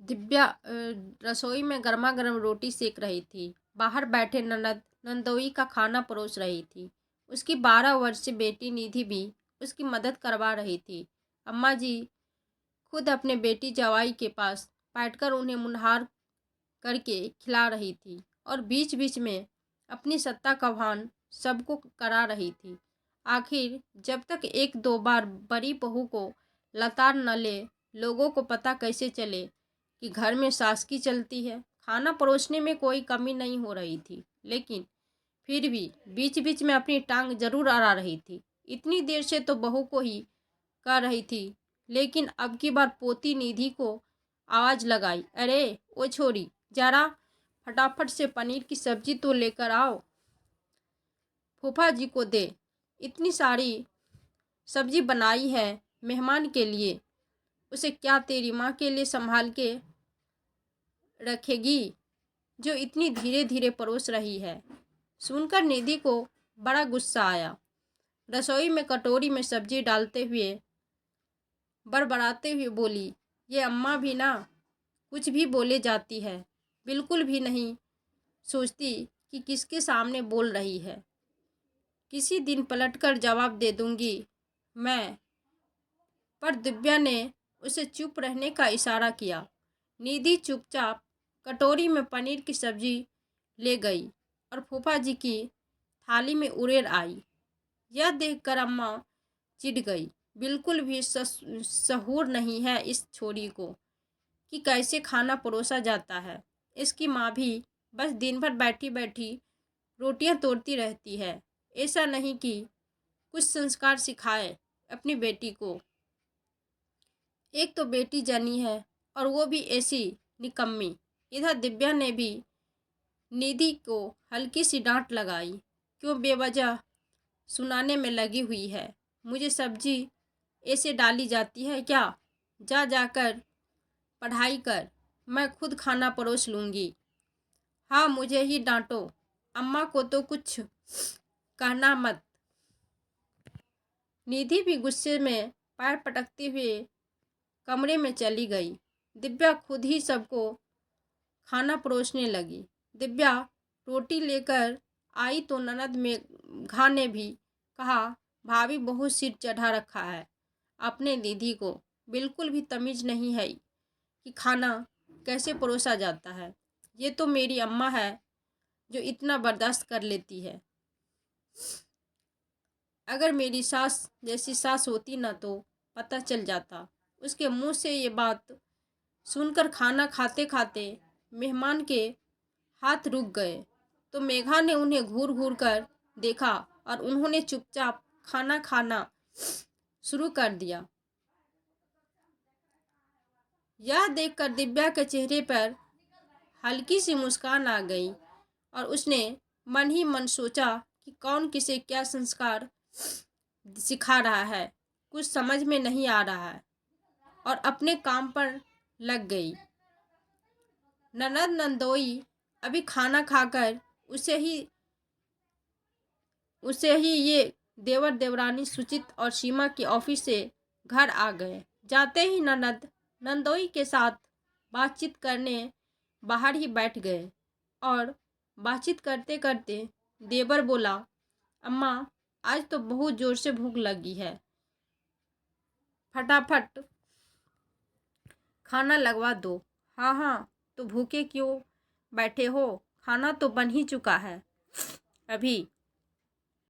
दिव्या रसोई में गर्मा गर्म रोटी सेक रही थी। बाहर बैठे ननद नंदोई का खाना परोस रही थी। उसकी 12 वर्षीय बेटी निधि भी उसकी मदद करवा रही थी। अम्मा जी खुद अपने बेटी जवाई के पास बैठकर उन्हें मुनहार करके खिला रही थी और बीच बीच में अपनी सत्ता का भान सबको करा रही थी। आखिर जब तक एक दो बार बड़ी बहू को लताड़ न ले, लोगों को पता कैसे चले कि घर में सास की चलती है। खाना परोसने में कोई कमी नहीं हो रही थी, लेकिन फिर भी बीच बीच में अपनी टांग जरूर अड़ा रही थी। इतनी देर से तो बहू को ही कर रही थी, लेकिन अब की बार पोती निधि को आवाज लगाई, अरे ओ छोरी, जरा फटाफट से पनीर की सब्जी तो लेकर आओ, फूफा जी को दे। इतनी सारी सब्जी बनाई है मेहमान के लिए, उसे क्या तेरी माँ के लिए संभाल के रखेगी जो इतनी धीरे धीरे परोस रही है। सुनकर निधि को बड़ा गुस्सा आया। रसोई में कटोरी में सब्जी डालते हुए बड़बड़ाते हुए बोली, ये अम्मा भी ना कुछ भी बोले जाती है, बिल्कुल भी नहीं सोचती कि किसके सामने बोल रही है। किसी दिन पलटकर जवाब दे दूंगी मैं। पर दिव्या ने उसे चुप रहने का इशारा किया। निधि चुपचाप कटोरी में पनीर की सब्जी ले गई और फूफा जी की थाली में उड़ेर आई। यह देखकर अम्मा चिढ़ गई। बिल्कुल भी सहूर नहीं है इस छोरी को कि कैसे खाना परोसा जाता है। इसकी माँ भी बस दिन भर बैठी बैठी रोटियां तोड़ती रहती है। ऐसा नहीं कि कुछ संस्कार सिखाए अपनी बेटी को। एक तो बेटी जनी है और वो भी ऐसी निकम्मी। इधर दिव्या ने भी निधि को हल्की सी डांट लगाई, क्यों बेवजह सुनाने में लगी हुई है। मुझे सब्जी ऐसे डाली जाती है क्या? जा जाकर पढ़ाई कर, मैं खुद खाना परोस लूँगी। हाँ, मुझे ही डांटो, अम्मा को तो कुछ कहना मत। निधि भी गुस्से में पैर पटकते हुए कमरे में चली गई। दिव्या खुद ही सबको खाना परोसने लगी। दिव्या रोटी लेकर आई तो ननद मेघा ने भी कहा, भाभी बहुत सिर चढ़ा रखा है अपने निधि को, बिल्कुल भी तमीज नहीं है कि खाना कैसे परोसा जाता है। ये तो मेरी अम्मा है जो इतना बर्दाश्त कर लेती है। अगर मेरी सास जैसी सास होती ना तो पता चल जाता। उसके मुंह से ये बात सुनकर खाना खाते खाते मेहमान के हाथ रुक गए तो मेघा ने उन्हें घूर घूर कर देखा और उन्होंने चुपचाप खाना खाना शुरू कर दिया। यह देखकर दिव्या के चेहरे पर हल्की सी मुस्कान आ गई और उसने मन ही मन सोचा कि कौन किसे क्या संस्कार सिखा रहा है, कुछ समझ में नहीं आ रहा है, और अपने काम पर लग गई। ननद नंदोई अभी खाना खाकर उसे ही ये देवर देवरानी सुचित और सीमा की ऑफिस से घर आ गए। जाते ही ननद नंदोई के साथ बातचीत करने बाहर ही बैठ गए और बातचीत करते करते देवर बोला, अम्मा आज तो बहुत जोर से भूख लगी है, फटाफट खाना लगवा दो। हाँ हाँ, तो भूखे क्यों बैठे हो, खाना तो बन ही चुका है, अभी